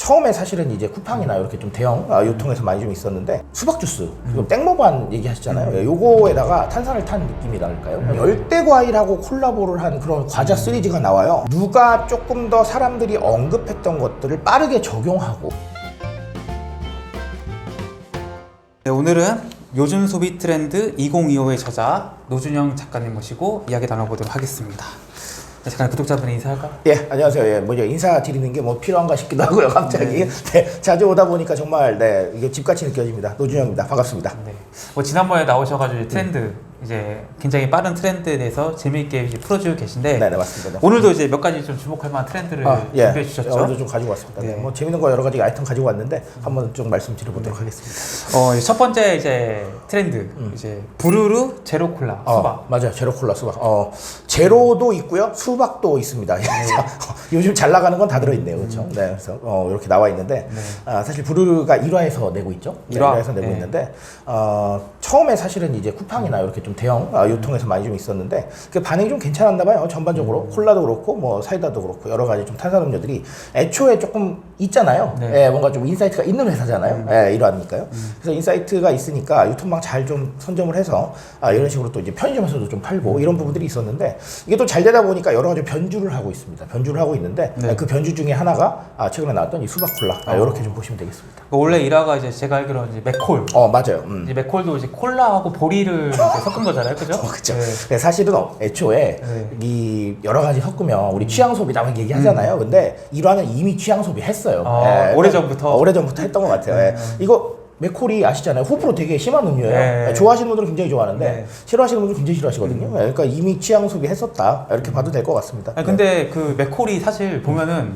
처음에 사실은 이제 쿠팡이나 이렇게 좀 대형 유통에서 많이 좀 있었는데 수박 주스, 땡모반 얘기하시잖아요. 예, 요거에다가 탄산을 탄 느낌이랄까요? 열대 과일하고 콜라보를 한 그런 과자 시리즈가 나와요. 누가 조금 더 사람들이 언급했던 것들을 빠르게 적용하고. 네, 오늘은 요즘 소비 트렌드 2025의 저자 노준영 작가님 모시고 이야기 나눠보도록 하겠습니다. 네, 잠깐 구독자분 인사할까? 예, 안녕하세요. 예, 먼저 인사드리는 게 뭐 필요한가 싶기도 하고요, 갑자기. 네, 자주 오다 보니까 정말, 네, 이게 집같이 느껴집니다. 노준영입니다. 반갑습니다. 네. 뭐 지난번에 나오셔가지고 트렌드, 이제 굉장히 빠른 트렌드에 대해서 재미있게 이제 풀어주고 계신데. 네, 맞습니다. 오늘도 이제 몇 가지 좀 주목할 만한 트렌드를 준비해 주셨죠? 오늘도 좀 가지고 왔습니다. 네. 뭐 재밌는 거 여러 가지 아이템 가지고 왔는데 한번 좀 말씀드려보도록 하겠습니다. 첫 번째 이제 트렌드, 이제 부르르 제로 콜라 수박. 맞아요. 제로 콜라 수박. 제로도 있고요. 수박도 있습니다. 요즘 잘 나가는 건 다 들어있네요. 그렇죠? 네, 그래서 이렇게 나와 있는데 사실 부르르가 1화에서 내고 있죠. 1화에서 내고 있는데 처음에 사실은 이제 쿠팡이나 이렇게 좀 대형 유통에서 많이 좀 있었는데 그 반응이 좀 괜찮았나 봐요. 전반적으로 콜라도 그렇고 뭐 사이다도 그렇고 여러 가지 좀 탄산음료들이 애초에 조금 있잖아요. 예, 뭔가 좀 인사이트가 있는 회사잖아요. 예, 이러니까요. 그래서 인사이트가 있으니까 유통망 잘 좀 선점을 해서 이런 식으로 또 이제 편의점에서도 좀 팔고 이런 부분들이 있었는데 이게 또 잘 되다 보니까 여러 가지 변주를 하고 있습니다. 변주를 하고 있는데 그 변주 중에 하나가 최근에 나왔던 이 수박 콜라 이렇게 좀 보시면 되겠습니다. 원래 1화가 이제 제가 알기로는 이제 맥콜. 맞아요. 이제 맥콜도 이제 콜라하고 보리를 이제 섞은 거잖아요, 그죠? 그렇죠. 네. 사실은 애초에 이 여러 가지 섞으면 우리 취향 소비다 이렇게 얘기하잖아요. 근데 1화는 이미 취향 소비 했어요. 오래전부터. 오래전부터 했던 것 같아요. 이거 맥콜이 아시잖아요. 호불호 되게 심한 음료예요. 좋아하시는 분들은 굉장히 좋아하는데 싫어하시는 분들은 굉장히 싫어하시거든요. 그러니까 이미 취향 소비 했었다 이렇게 봐도 될 것 같습니다. 아니, 근데 그 맥콜이 사실 보면은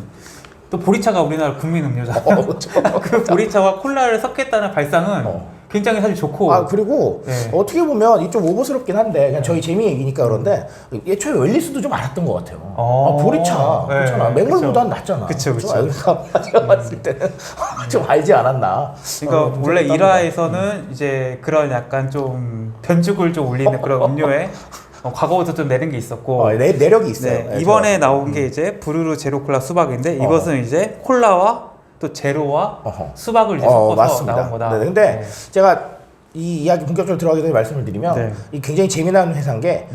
또 보리차가 우리나라 국민 음료잖아요. 그 보리차와 콜라를 섞겠다는 발상은 굉장히 사실 좋고. 그리고 어떻게 보면 이 좀 오버스럽긴 한데 그냥 저희 재미 얘기니까 그런데 애초에 웰리스도 좀 알았던 것 같아요. 보리차 그렇잖아. 맹물보다는 낫잖아. 그쵸. 그러니까 제가 봤을 때는 좀 알지 않았나. 그러니까 원래 1화에서는 이제 그런 약간 좀 변죽을 좀 올리는 그런 음료에 과거부터 좀 내는 게 있었고 내력이 있어요. 네, 이번에 나온 게 이제 부르르 제로 콜라 수박인데 이것은 이제 콜라와 또 제로와 수박을 이제 섞어서 맞습니다. 나온 거다. 네, 근데 제가 이 이야기 본격적으로 들어가기 전에 말씀을 드리면 이 굉장히 재미난 회사인 게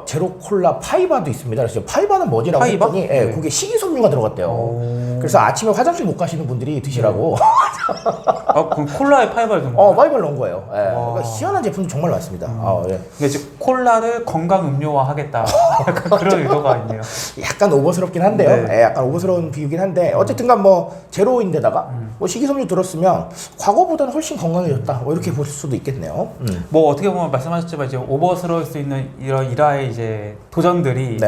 제로 콜라 파이바도 있습니다. 그래서 파이바는 뭐지라고 했더니 그게 식이섬유가 들어갔대요. 그래서 아침에 화장실 못 가시는 분들이 드시라고 그럼 콜라에 파이바를 넣은 거예요? 파이바를 넣은 거예요. 그러니까 희한한 제품도 정말 많습니다. 그러니까 이제 콜라를 건강 음료화 하겠다. 약간 그런 의도가 있네요. 약간 오버스럽긴 한데요. 약간 오버스러운 비유긴 한데 어쨌든간 뭐 제로인데다가 뭐 식이섬유 들었으면 과거보다는 훨씬 건강해졌다. 뭐 이렇게 볼 수도 있겠네요. 뭐 어떻게 보면 말씀하셨지만 이제 오버스러울 수 있는 이런 일화의 이제 도전들이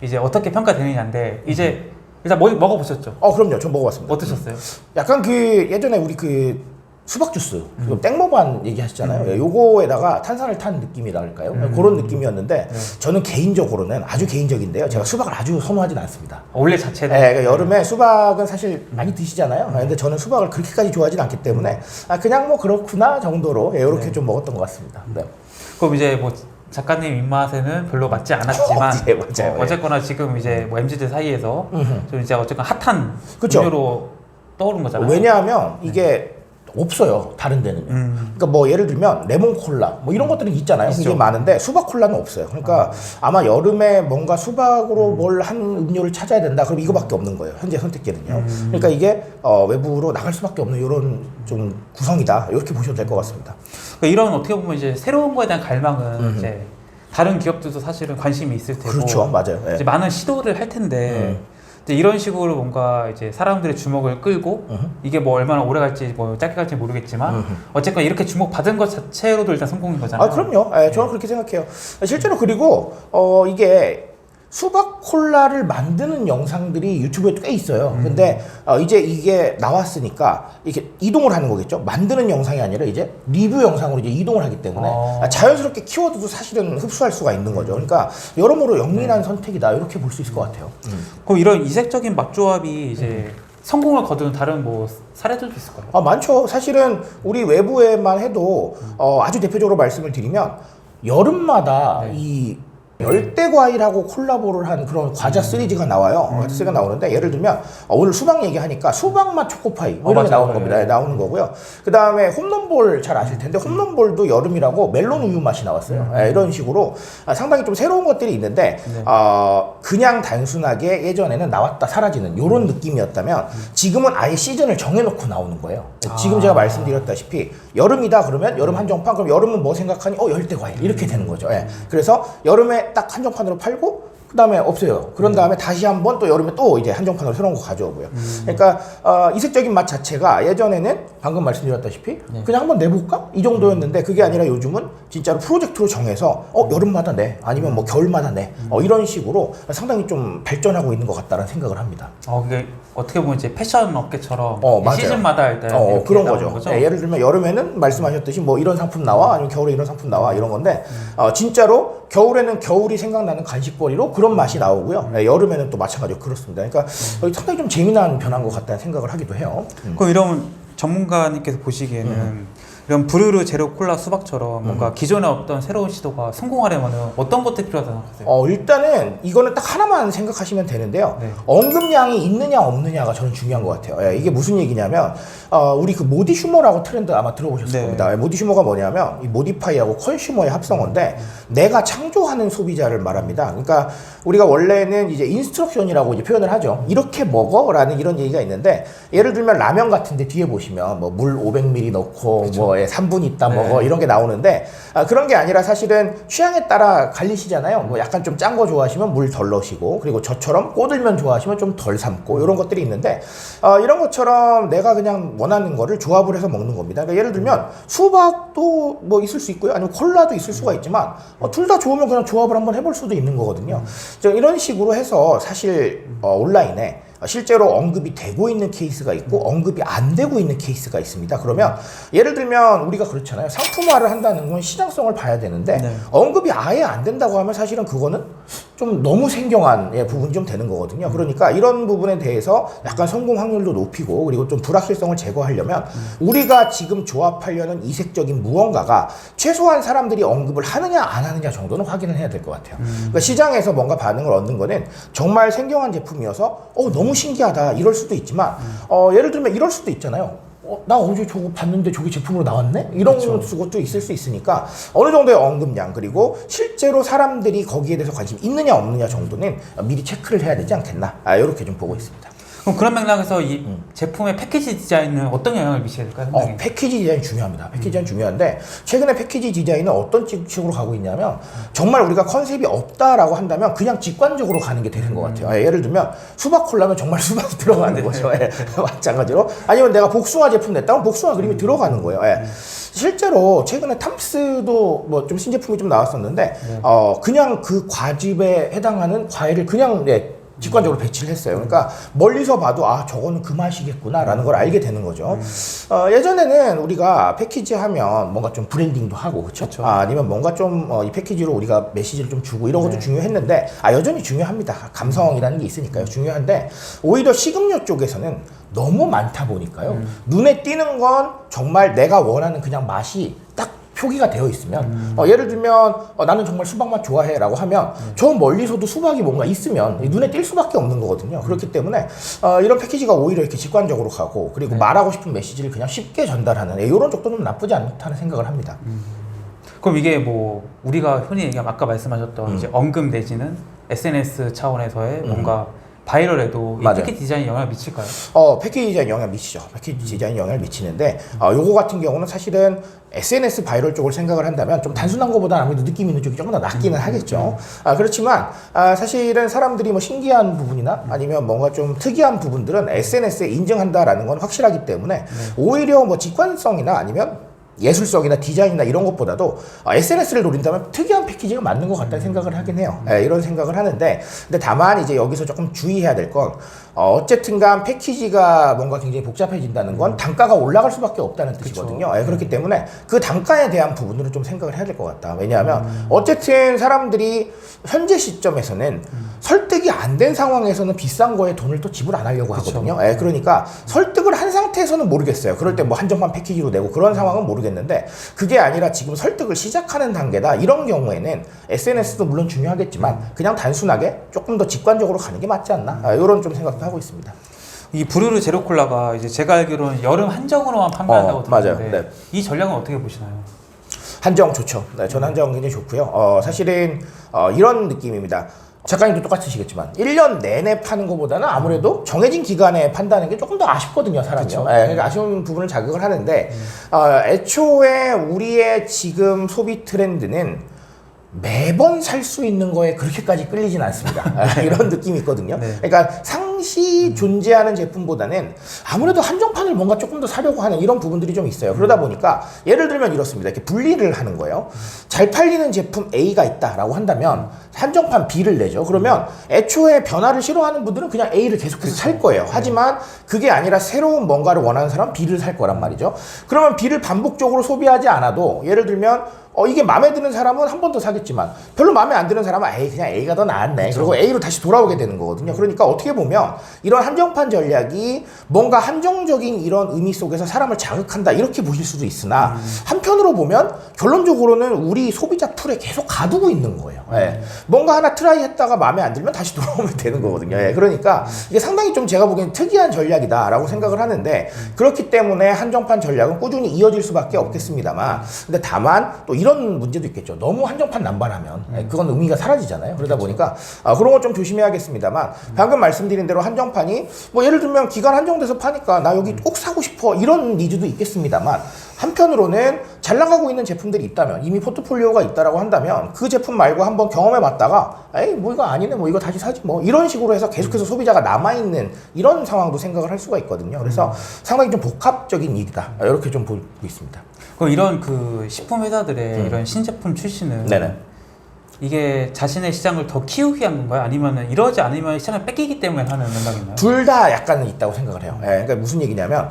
이제 어떻게 평가되느냐인데 이제 일단 먹어보셨죠? 그럼요. 전 먹어봤습니다. 어떠셨어요? 약간 그 예전에 우리 그 수박 주스, 땡모반 얘기하시잖아요. 요거에다가 탄산을 탄 느낌이랄까요? 그런 느낌이었는데 저는 개인적으로는 아주 개인적인데요. 제가 수박을 아주 선호하진 않습니다. 원래 자체는? 그러니까 여름에 수박은 사실 많이 드시잖아요. 근데 저는 수박을 그렇게까지 좋아하진 않기 때문에 그냥 뭐 그렇구나 정도로 이렇게 좀 먹었던 것 같습니다. 그럼 이제 뭐 작가님 입맛에는 별로 맞지 않았지만 맞아요. 어쨌거나 지금 이제 뭐 MZ들 사이에서 좀 이제 어쨌거나 핫한 그쵸? 음료로 떠오른 거잖아요. 왜냐하면 이게 없어요. 다른 데는요. 그러니까 뭐 예를 들면 레몬 콜라 뭐 이런 것들은 있잖아요. 이게 많은데 수박 콜라는 없어요. 그러니까 아마 여름에 뭔가 수박으로 뭘 한 음료를 찾아야 된다. 그럼 이거밖에 없는 거예요. 현재 선택지는요. 그러니까 이게 외부로 나갈 수밖에 없는 이런 좀 구성이다. 이렇게 보셔도 될 것 같습니다. 그러니까 이런 어떻게 보면 이제 새로운 거에 대한 갈망은 이제 다른 기업들도 사실은 관심이 있을 테고. 그렇죠, 맞아요. 이제 많은 시도를 할 텐데. 이제 이런 식으로 뭔가 이제 사람들의 주목을 끌고 이게 뭐 얼마나 오래 갈지 뭐 짧게 갈지 모르겠지만 어쨌건 이렇게 주목 받은 것 자체로도 일단 성공인 거잖아요. 그럼요. 저는 그렇게 생각해요. 실제로 그리고 이게 수박 콜라를 만드는 영상들이 유튜브에 꽤 있어요. 근데 이제 이게 나왔으니까 이렇게 이동을 하는 거겠죠. 만드는 영상이 아니라 이제 리뷰 영상으로 이제 이동을 하기 때문에 자연스럽게 키워드도 사실은 흡수할 수가 있는 거죠. 그러니까 여러모로 영리한 선택이다 이렇게 볼 수 있을 것 같아요. 그럼 이런 이색적인 맛조합이 이제 성공을 거두는 다른 뭐 사례들도 있을까요? 많죠. 사실은 우리 외부에만 해도 아주 대표적으로 말씀을 드리면 여름마다 이 열대 과일하고 콜라보를 한 그런 과자 시리즈가 나와요. 과자 시리즈가 나오는데 예를 들면 오늘 수박 얘기하니까 수박 맛 초코파이 뭐 이런 게 나오는 겁니다. 네, 나오는 거고요. 그 다음에 홈런볼 잘 아실 텐데 홈런볼도 여름이라고 멜론 우유 맛이 나왔어요. 네, 이런 식으로 상당히 좀 새로운 것들이 있는데 그냥 단순하게 예전에는 나왔다 사라지는 이런 느낌이었다면 지금은 아예 시즌을 정해놓고 나오는 거예요. 지금 제가 말씀드렸다시피 여름이다 그러면 여름 한정판, 그럼 여름은 뭐 생각하니? 열대 과일 이렇게 되는 거죠. 예. 그래서 여름에 딱 한정판으로 팔고 그 다음에 없어요. 그런 다음에 다시 한번 또 여름에 또 이제 한정판으로 새로운 거 가져오고요. 그러니까 이색적인 맛 자체가 예전에는 방금 말씀드렸다시피 그냥 한번 내볼까? 이 정도였는데 그게 아니라 요즘은 진짜로 프로젝트로 정해서 여름마다 내 아니면 뭐 겨울마다 내 이런 식으로 상당히 좀 발전하고 있는 것 같다는 생각을 합니다. 그게 어떻게 보면 이제 패션 업계처럼 맞아요. 시즌마다 일단 그런 거죠. 네, 예를 들면 여름에는 말씀하셨듯이 뭐 이런 상품 나와 아니면 겨울에 이런 상품 나와 이런 건데 진짜로 겨울에는 겨울이 생각나는 간식거리로 그런 맛이 나오고요. 네, 여름에는 또 마찬가지로 그렇습니다. 그러니까 상당히 좀 재미난 변화인 것 같다는 생각을 하기도 해요. 그럼 이런 전문가님께서 보시기에는 이런 브루르 제로 콜라 수박처럼 뭔가 기존에 없던 새로운 시도가 성공하려면 어떤 것들이 필요하다고 생각하세요? 일단은 이거는 딱 하나만 생각하시면 되는데요. 네. 언급량이 있느냐 없느냐가 저는 중요한 것 같아요. 예, 이게 무슨 얘기냐면 우리 그 모디 슈머라고 트렌드 아마 들어보셨을 겁니다. 예, 모디 슈머가 뭐냐면 이 모디파이하고 컨슈머의 합성어인데 내가 창조하는 소비자를 말합니다. 그러니까 우리가 원래는 이제 인스트럭션이라고 이제 표현을 하죠. 이렇게 먹어라는 이런 얘기가 있는데 예를 들면 라면 같은데 뒤에 보시면 뭐 물 500ml 넣고 그렇죠. 뭐 3분 있다 먹어 이런 게 나오는데 그런 게 아니라 사실은 취향에 따라 갈리시잖아요. 뭐 약간 좀 짠 거 좋아하시면 물 덜 넣으시고 그리고 저처럼 꼬들면 좋아하시면 좀 덜 삶고 이런 것들이 있는데 이런 것처럼 내가 그냥 원하는 거를 조합을 해서 먹는 겁니다. 그러니까 예를 들면 수박도 뭐 있을 수 있고요. 아니면 콜라도 있을 수가 있지만 둘 다 좋으면 그냥 조합을 한번 해볼 수도 있는 거거든요. 이런 식으로 해서 사실 온라인에 실제로 언급이 되고 있는 케이스가 있고 언급이 안 되고 있는 케이스가 있습니다. 그러면 예를 들면 우리가 그렇잖아요. 상품화를 한다는 건 시장성을 봐야 되는데 언급이 아예 안 된다고 하면 사실은 그거는 좀 너무 생경한 부분이 좀 되는 거거든요. 그러니까 이런 부분에 대해서 약간 성공 확률도 높이고 그리고 좀 불확실성을 제거하려면 우리가 지금 조합하려는 이색적인 무언가가 최소한 사람들이 언급을 하느냐 안 하느냐 정도는 확인을 해야 될 것 같아요. 그러니까 시장에서 뭔가 반응을 얻는 거는 정말 생경한 제품이어서 너무 신기하다 이럴 수도 있지만 예를 들면 이럴 수도 있잖아요. 나 어제 저거 봤는데 저게 제품으로 나왔네? 이런 그렇죠. 것도 있을 수 있으니까 어느 정도의 언급량 그리고 실제로 사람들이 거기에 대해서 관심이 있느냐 없느냐 정도는 미리 체크를 해야 되지 않겠나 이렇게 좀 보고 있습니다. 그럼 그런 맥락에서 이 제품의 패키지 디자인은 어떤 영향을 미쳐야 될까요? 패키지 디자인 중요합니다. 패키지 디자인 중요한데 최근에 패키지 디자인은 어떤 식으로 가고 있냐면 정말 우리가 컨셉이 없다라고 한다면 그냥 직관적으로 가는 게 되는 것 같아요. 예를 들면 수박 콜라면 정말 수박이 들어가는 거죠. 마찬가지로 아니면 내가 복숭아 제품 냈다면 복숭아 그림이 들어가는 거예요. 실제로 최근에 탐스도 뭐 좀 신제품이 좀 나왔었는데 그냥 그 과즙에 해당하는 과일을 그냥 직관적으로 배치를 했어요. 그러니까 멀리서 봐도 저거는 그 맛이겠구나 라는 걸 알게 되는 거죠. 예전에는 우리가 패키지 하면 뭔가 좀 브랜딩도 하고 그렇죠? 아니면 뭔가 좀 이 패키지로 우리가 메시지를 좀 주고 이런 것도 중요했는데 여전히 중요합니다. 감성이라는 게 있으니까요. 중요한데 오히려 식음료 쪽에서는 너무 많다 보니까요. 눈에 띄는 건 정말 내가 원하는 그냥 맛이 딱 표기가 되어 있으면 예를 들면 나는 정말 수박 맛 좋아해 라고 하면 저 멀리서도 수박이 뭔가 있으면 눈에 띌 수밖에 없는 거거든요. 그렇기 때문에 이런 패키지가 오히려 이렇게 직관적으로 가고 그리고 말하고 싶은 메시지를 그냥 쉽게 전달하는 이런 쪽도 좀 나쁘지 않다는 생각을 합니다. 그럼 이게 뭐 우리가 흔히 얘기하면 아까 말씀하셨던 이제 언급 내지는 SNS 차원에서의 뭔가 바이럴에도 이 패키지 디자인이 영향을 미칠까요? 패키지 디자인 영향을 미치죠. 패키지 디자인 영향을 미치는데 요거 같은 경우는 사실은 SNS 바이럴 쪽을 생각을 한다면 좀 단순한 것보다 아무래도 느낌 있는 쪽이 조금 더 낫기는 하겠죠. 그렇지만 사실은 사람들이 뭐 신기한 부분이나 아니면 뭔가 좀 특이한 부분들은 SNS에 인증한다라는 건 확실하기 때문에 오히려 뭐 직관성이나 아니면 예술성이나 디자인이나 이런 것보다도 SNS를 노린다면 특이한 패키지가 맞는 것 같다는 생각을 하긴 해요. 이런 생각을 하는데 근데 다만 이제 여기서 조금 주의해야 될 건 어쨌든간 패키지가 뭔가 굉장히 복잡해진다는 건 단가가 올라갈 수밖에 없다는 뜻이거든요. 예, 그렇기 때문에 그 단가에 대한 부분으로 좀 생각을 해야 될 것 같다. 왜냐하면 어쨌든 사람들이 현재 시점에서는 설득이 안 된 상황에서는 비싼 거에 돈을 또 지불 안 하려고 하거든요. 예, 그러니까 설득을 한 상태에서는 모르겠어요. 그럴 때 뭐 한정판 패키지로 내고 그런 상황은 모르겠는데 그게 아니라 지금 설득을 시작하는 단계다. 이런 경우에는 SNS도 물론 중요하겠지만 그냥 단순하게 조금 더 직관적으로 가는 게 맞지 않나? 이런 좀 생각도 하고 있습니다. 이 브루르 제로콜라가 이제 제가 알기로는 여름 한정으로만 판매한다고 맞아요. 들었는데 네. 이 전략은 어떻게 보시나요? 한정 좋죠. 네, 저는 한정 굉장히 좋고요. 사실은 이런 느낌입니다. 작가님도 똑같으시겠지만 1년 내내 파는 것보다는 아무래도 정해진 기간에 판다는 게 조금 더 아쉽거든요, 사람이요. 네, 그러니까 아쉬운 부분을 자극을 하는데 애초에 우리의 지금 소비 트렌드는 매번 살 수 있는 거에 그렇게까지 끌리진 않습니다. 이런 느낌이 있거든요. 네. 그러니까 상시 존재하는 제품보다는 아무래도 한정판을 뭔가 조금 더 사려고 하는 이런 부분들이 좀 있어요. 그러다 보니까 예를 들면 이렇습니다. 이렇게 분리를 하는 거예요. 잘 팔리는 제품 A가 있다라고 한다면 한정판 B를 내죠. 그러면 애초에 변화를 싫어하는 분들은 그냥 A를 계속해서 살 거예요. 하지만 그게 아니라 새로운 뭔가를 원하는 사람은 B를 살 거란 말이죠. 그러면 B를 반복적으로 소비하지 않아도 예를 들면 이게 마음에 드는 사람은 한 번 더 사겠지만 별로 마음에 안 드는 사람은 그냥 A가 더 나았네. 그렇죠. 그리고 A로 다시 돌아오게 되는 거거든요. 그러니까 어떻게 보면 이런 한정판 전략이 뭔가 한정적인 이런 의미 속에서 사람을 자극한다 이렇게 보실 수도 있으나 한편으로 보면 결론적으로는 우리 소비자 풀에 계속 가두고 있는 거예요. 예. 뭔가 하나 트라이 했다가 마음에 안 들면 다시 돌아오면 되는 거거든요. 예. 그러니까 이게 상당히 좀 제가 보기엔 특이한 전략이다라고 생각을 하는데 그렇기 때문에 한정판 전략은 꾸준히 이어질 수밖에 없겠습니다만 근데 다만 또 이런 문제도 있겠죠. 너무 한정판 남발하면 그건 의미가 사라지잖아요. 그러다 보니까 그런 건 좀 조심해야겠습니다만 방금 말씀드린 대로 한정판이 뭐 예를 들면 기간 한정돼서 파니까 나 여기 꼭 사고 싶어 이런 니즈도 있겠습니다만 한편으로는 잘 나가고 있는 제품들이 있다면 이미 포트폴리오가 있다라고 한다면 그 제품 말고 한번 경험해 봤다가 에이 뭐 이거 아니네 뭐 이거 다시 사지 뭐 이런 식으로 해서 계속해서 소비자가 남아있는 이런 상황도 생각을 할 수가 있거든요. 그래서 상당히 좀 복합적인 일이다 이렇게 좀 보고 있습니다. 그럼 이런 그 식품 회사들의 이런 신제품 출시는 네네. 이게 자신의 시장을 더 키우기 위한 건가요? 아니면 이러지 않으면 시장을 뺏기기 때문에 하는 생각인가요? 둘 다 약간은 있다고 생각을 해요. 그러니까 무슨 얘기냐면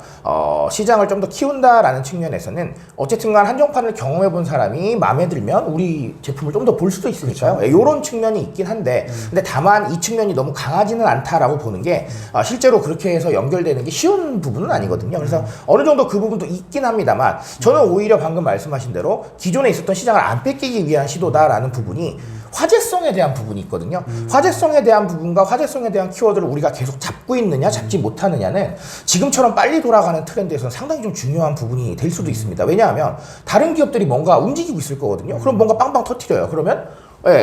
시장을 좀 더 키운다라는 측면에서는 어쨌든 간 한정판을 경험해 본 사람이 마음에 들면 우리 제품을 좀 더 볼 수도 있으니까요. 그렇죠. 이런 측면이 있긴 한데 근데 다만 이 측면이 너무 강하지는 않다라고 보는 게 실제로 그렇게 해서 연결되는 게 쉬운 부분은 아니거든요. 그래서 어느 정도 그 부분도 있긴 합니다만 저는 오히려 방금 말씀하신 대로 기존에 있었던 시장을 안 뺏기기 위한 시도다라는 부분이 화제성에 대한 부분이 있거든요. 화제성에 대한 부분과 화제성에 대한 키워드를 우리가 계속 잡고 있느냐 잡지 못하느냐는 지금처럼 빨리 돌아가는 트렌드에서는 상당히 좀 중요한 부분이 될 수도 있습니다. 왜냐하면 다른 기업들이 뭔가 움직이고 있을 거거든요. 그럼 뭔가 빵빵 터뜨려요. 그러면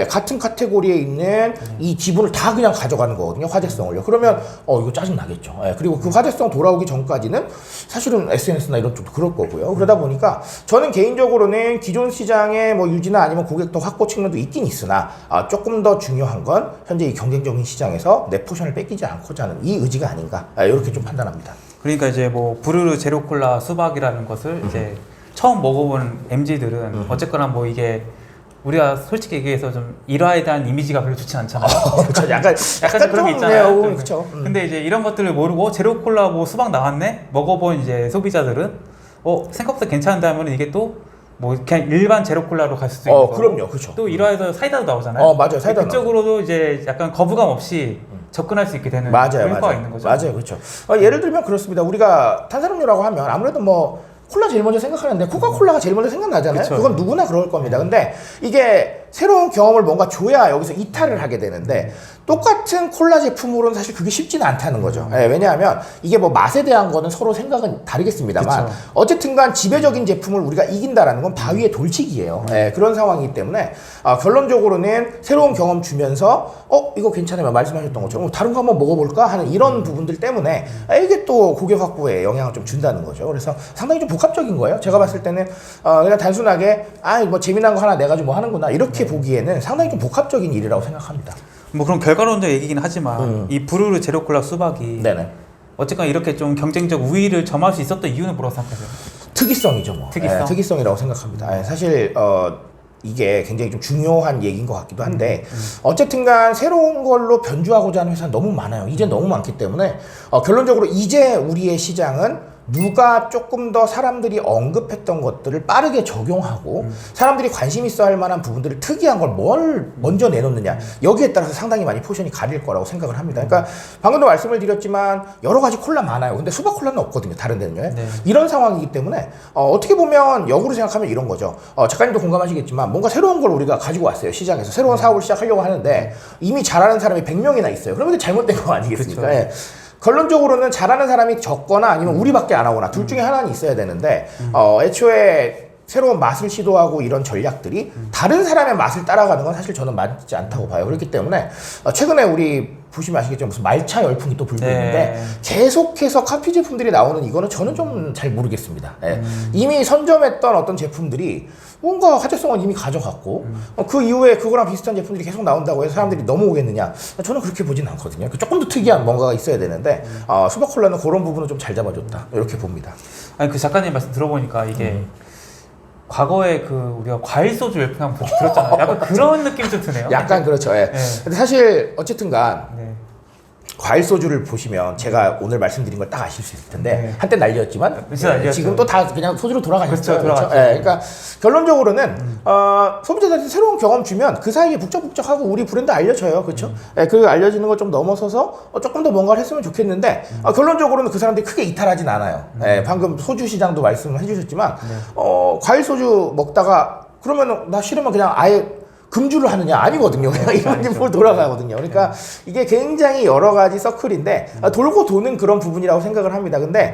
같은 카테고리에 있는 이 지분을 다 그냥 가져가는 거거든요. 화제성을요. 그러면 이거 짜증 나겠죠. 그리고 그 화제성 돌아오기 전까지는 사실은 SNS나 이런 쪽도 그럴 거고요. 그러다 보니까 저는 개인적으로는 기존 시장의 뭐 유지나 아니면 고객 더 확보 측면도 있긴 있으나 조금 더 중요한 건 현재 이 경쟁적인 시장에서 내 포션을 뺏기지 않고자 하는 이 의지가 아닌가 이렇게 좀 판단합니다. 그러니까 이제 뭐 브루르 제로콜라 수박이라는 것을 이제 처음 먹어본 MZ들은 어쨌거나 뭐 이게 우리가 솔직히 얘기해서 좀 일화에 대한 이미지가 별로 좋지 않잖아요. 그렇죠. 약간 좀 그런 게 있잖아요. 그렇죠. 근데 이제 이런 것들을 모르고 제로콜라 뭐 수박 나왔네? 먹어본 이제 소비자들은 생각보다 괜찮은데 하면 이게 또 뭐 그냥 일반 제로콜라로 갈 수도 있고 그럼요. 그렇죠. 또 일화에서 사이다도 나오잖아요. 맞아요. 사이다 그쪽으로도 이제 약간 거부감 없이 접근할 수 있게 되는 맞아요. 효과가 있는 거죠. 맞아요. 그렇죠. 예를 들면 그렇습니다. 우리가 탄산음료라고 하면 아무래도 뭐 콜라 제일 먼저 생각하는데 코카콜라가 제일 먼저 생각나잖아요. 그쵸. 그건 누구나 그럴 겁니다. 근데 이게 새로운 경험을 뭔가 줘야 여기서 이탈을 하게 되는데 똑같은 콜라 제품으로는 사실 그게 쉽지는 않다는 거죠. 왜냐하면 이게 뭐 맛에 대한 거는 서로 생각은 다르겠습니다만 그쵸. 어쨌든 간 지배적인 제품을 우리가 이긴다라는 건 바위의 돌치기예요. 그런 상황이기 때문에 결론적으로는 새로운 경험 주면서 이거 괜찮으면 말씀하셨던 것처럼 다른 거 한번 먹어볼까 하는 이런 부분들 때문에 이게 또 고객 확보에 영향을 좀 준다는 거죠. 그래서 상당히 좀 복합적인 거예요. 제가 봤을 때는 그냥 단순하게 뭐 재미난 거 하나 내가지고 뭐 하는구나 이렇게 보기에는 상당히 좀 복합적인 일이라고 생각합니다. 뭐 그런 결과론적 얘기긴 하지만 이 브루르 제로콜라 수박이 네네. 어쨌거나 이렇게 좀 경쟁적 우위를 점할 수 있었던 이유는 뭐라고 생각하세요? 특이성이죠, 뭐. 특이성? 특이성이라고 생각합니다. 사실 이게 굉장히 좀 중요한 얘기인 것 같기도 한데 어쨌든간 새로운 걸로 변주하고자 하는 회사는 너무 많아요. 이제 너무 많기 때문에 결론적으로 이제 우리의 시장은 누가 조금 더 사람들이 언급했던 것들을 빠르게 적용하고 사람들이 관심 있어 할 만한 부분들을 특이한 걸 뭘 먼저 내놓느냐 여기에 따라서 상당히 많이 포션이 가릴 거라고 생각을 합니다. 그러니까 방금도 말씀을 드렸지만 여러 가지 콜라 많아요. 근데 수박 콜라는 없거든요. 다른 데는요. 이런 상황이기 때문에 어떻게 보면 역으로 생각하면 이런 거죠. 작가님도 공감하시겠지만 뭔가 새로운 걸 우리가 가지고 왔어요. 시장에서 새로운 사업을 시작하려고 하는데 이미 잘하는 사람이 100명이나 있어요. 그러면 이게 잘못된 거 아니겠습니까? 그렇죠. 예. 결론적으로는 잘하는 사람이 적거나 아니면 우리밖에 안 하거나 둘 중에 하나는 있어야 되는데 애초에 새로운 맛을 시도하고 이런 전략들이 다른 사람의 맛을 따라가는 건 사실 저는 맞지 않다고 봐요. 그렇기 때문에 최근에 우리 보시면 아시겠지만 무슨 말차 열풍이 또 불고 있는데 계속해서 커피 제품들이 나오는 이거는 저는 좀 잘 모르겠습니다. 이미 선점했던 어떤 제품들이 뭔가 화제성은 이미 가져갔고 그 이후에 그거랑 비슷한 제품들이 계속 나온다고 해서 사람들이 넘어오겠느냐? 저는 그렇게 보진 않거든요. 조금 더 특이한 뭔가가 있어야 되는데 수박콜라는 그런 부분을 좀 잘 잡아줬다 이렇게 봅니다. 아니 그 작가님 말씀 들어보니까 이게 과거에 그 우리가 과일 소주 열풍 한번 들었잖아요. 약간 그런 느낌이 좀 드네요. 약간 그렇죠. 예. 근데 사실 어쨌든간 과일 소주를 보시면 제가 오늘 말씀드린 걸 딱 아실 수 있을 텐데 한때 난리였지만 지금 또 다 그냥 소주로 돌아가셨어요. 그렇죠. 그러니까 결론적으로는 소비자들한테 새로운 경험 주면 그 사이에 북적북적하고 우리 브랜드 알려져요. 그렇죠? 그 알려지는 걸 좀 넘어서서 조금 더 뭔가를 했으면 좋겠는데 결론적으로는 그 사람들이 크게 이탈하진 않아요. 방금 소주 시장도 말씀을 해주셨지만 과일 소주 먹다가 그러면 나 싫으면 그냥 아예 금주를 하느냐? 아니거든요. 그냥 이런 식으로 돌아가거든요. 그러니까 이게 굉장히 여러 가지 서클인데 돌고 도는 그런 부분이라고 생각을 합니다. 근데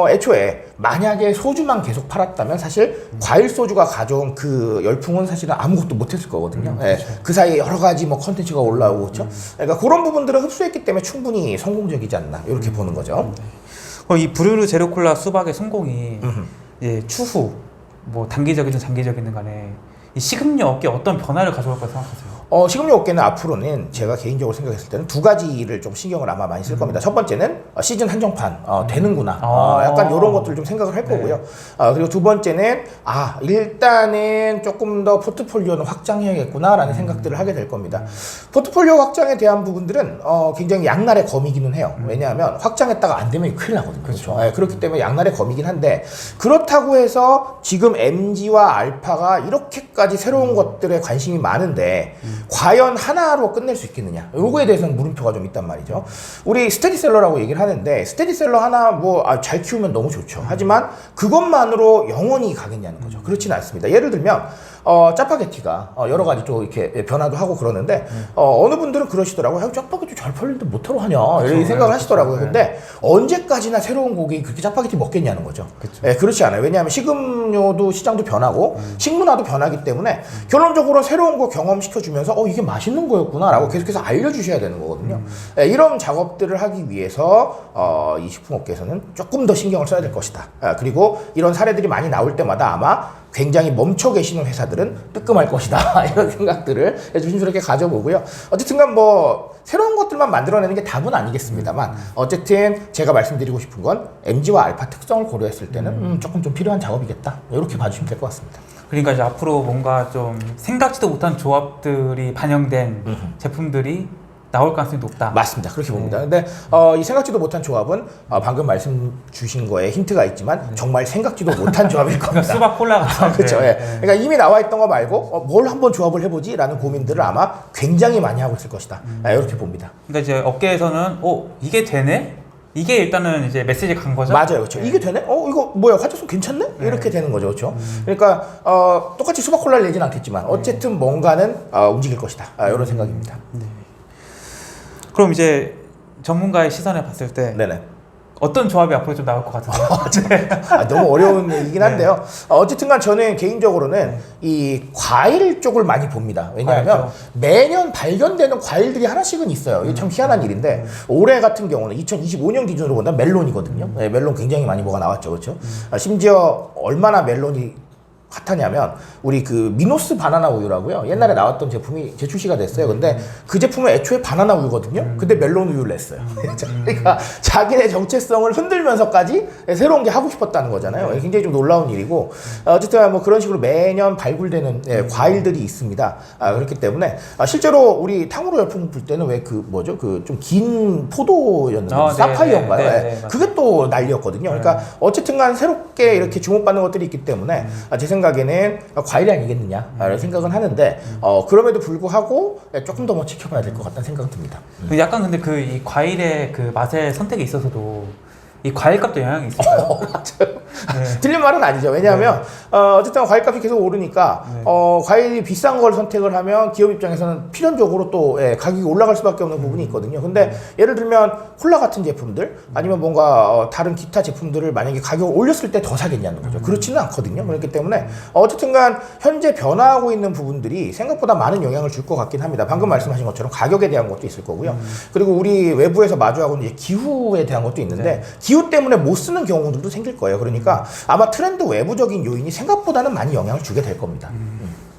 애초에 만약에 소주만 계속 팔았다면 사실 과일 소주가 가져온 그 열풍은 사실은 아무것도 못했을 거거든요. 그렇죠. 그 사이에 여러 가지 뭐 컨텐츠가 올라오고 그렇죠. 그러니까 그런 부분들을 흡수했기 때문에 충분히 성공적이지 않나 이렇게 보는 거죠. 이 브루르 제로콜라 수박의 성공이 추후 뭐 단기적이든 장기적이든 간에 이 식음료 업계에 어떤 변화를 가져올 거라고 생각하세요? 식음료 업계는 앞으로는 제가 개인적으로 생각했을 때는 두 가지를 좀 신경을 아마 많이 쓸 겁니다. 첫 번째는 시즌 한정판 되는구나. 약간 이런 것들을 좀 생각을 할 거고요. 그리고 두 번째는 일단은 조금 더 포트폴리오는 확장해야겠구나라는 생각들을 하게 될 겁니다. 포트폴리오 확장에 대한 부분들은 굉장히 양날의 검이기는 해요. 왜냐하면 확장했다가 안 되면 큰일 나거든요. 그렇죠. 그렇기 때문에 양날의 검이긴 한데 그렇다고 해서 지금 MG와 알파가 이렇게까지 새로운 것들에 관심이 많은데 과연 하나로 끝낼 수 있겠느냐? 요거에 대해서는 물음표가 좀 있단 말이죠. 우리 스테디셀러라고 얘기를 하는데 스테디셀러 하나 잘 키우면 너무 좋죠. 하지만 그것만으로 영원히 가겠냐는 거죠. 그렇지는 않습니다. 예를 들면 짜파게티가 여러 가지 또 이렇게 변화도 하고 그러는데 어느 분들은 그러시더라고요. 짜파게티 잘 팔리는데 뭐하러 하냐 이렇게 생각을 하시더라고요. 근데 언제까지나 새로운 고객이 그렇게 짜파게티 먹겠냐는 거죠. 그렇지 않아요. 왜냐하면 식음료도 시장도 변하고 식문화도 변하기 때문에 결론적으로 새로운 거 경험시켜주면서 이게 맛있는 거였구나 라고 계속해서 알려주셔야 되는 거거든요. 이런 작업들을 하기 위해서 이 식품업계에서는 조금 더 신경을 써야 될 것이다. 그리고 이런 사례들이 많이 나올 때마다 아마 굉장히 멈춰 계시는 회사들은 뜨끔할 것이다. 이런 생각들을 조심스럽게 가져보고요. 어쨌든간 새로운 것들만 만들어내는 게 답은 아니겠습니다만 어쨌든 제가 말씀드리고 싶은 건 MG와 알파 특성을 고려했을 때는 조금 좀 필요한 작업이겠다. 이렇게 봐주시면 될 것 같습니다. 그러니까 이제 앞으로 뭔가 좀 생각지도 못한 조합들이 반영된 제품들이 나올 가능성이 높다. 맞습니다. 그렇게 봅니다. 근데 이 생각지도 못한 조합은 방금 말씀 주신 거에 힌트가 있지만 정말 생각지도 못한 조합일 겁니다. 그러니까 수박 콜라 같은 그렇죠. 그러니까 이미 나와 있던 거 말고 뭘 한번 조합을 해보지? 라는 고민들을 아마 굉장히 많이 하고 있을 것이다. 이렇게 봅니다. 그러니까 이제 업계에서는 이게 되네? 이게 일단은 이제 메시지가 간 거죠? 맞아요. 그렇죠. 이게 되네? 이거 뭐야? 화제성 괜찮네? 이렇게 되는 거죠. 그렇죠. 그러니까 똑같이 수박 콜라를 내진 않겠지만 어쨌든 뭔가는 움직일 것이다. 이런 생각입니다. 그럼 이제 전문가의 시선에 봤을 때 네네. 어떤 조합이 앞으로 좀 나올 것 같은데요? 너무 어려운 얘기긴 한데요. 어쨌든간 저는 개인적으로는 이 과일 쪽을 많이 봅니다. 왜냐하면 매년 발견되는 과일들이 하나씩은 있어요. 이게 참 희한한 일인데 올해 같은 경우는 2025년 기준으로 본다면 멜론이거든요. 멜론 굉장히 많이 뭐가 나왔죠. 그렇죠? 심지어 얼마나 멜론이 핫하냐면 우리 그 미노스 바나나 우유라고요. 옛날에 나왔던 제품이 재출시가 됐어요. 근데 그 제품은 애초에 바나나 우유거든요. 근데 멜론 우유를 냈어요. 그러니까 자기네 정체성을 흔들면서까지 새로운 게 하고 싶었다는 거잖아요. 굉장히 좀 놀라운 일이고 어쨌든 뭐 그런 식으로 매년 발굴되는 과일들이 있습니다. 그렇기 때문에 실제로 우리 탕후루 열풍 불 때는 왜 그 뭐죠? 그 좀 긴 포도였는데 사파이어인가요? 그게 또 난리였거든요. 그러니까 어쨌든간 새롭게 이렇게 주목받는 것들이 있기 때문에 제 생각에는 과일이 아니겠느냐 라는 생각은 하는데 그럼에도 불구하고 조금 더 뭐 지켜봐야 될 것 같다는 생각은 듭니다. 약간 근데 그 이 과일의 그 맛의 선택에 있어서도 이 과일값도 영향이 있을까요? 맞아요. 틀린 말은 아니죠. 왜냐하면 어쨌든 과일값이 계속 오르니까 과일이 비싼 걸 선택을 하면 기업 입장에서는 필연적으로 또 가격이 올라갈 수밖에 없는 부분이 있거든요. 근데 예를 들면 콜라 같은 제품들 아니면 뭔가 다른 기타 제품들을 만약에 가격을 올렸을 때 더 사겠냐는 거죠. 그렇지는 않거든요. 그렇기 때문에 어쨌든간 현재 변화하고 있는 부분들이 생각보다 많은 영향을 줄 것 같긴 합니다. 방금 말씀하신 것처럼 가격에 대한 것도 있을 거고요. 그리고 우리 외부에서 마주하고 있는 기후에 대한 것도 있는데 기후 때문에 못 쓰는 경우들도 생길 거예요. 그러니까 아마 트렌드 외부적인 요인이 생각보다는 많이 영향을 주게 될 겁니다.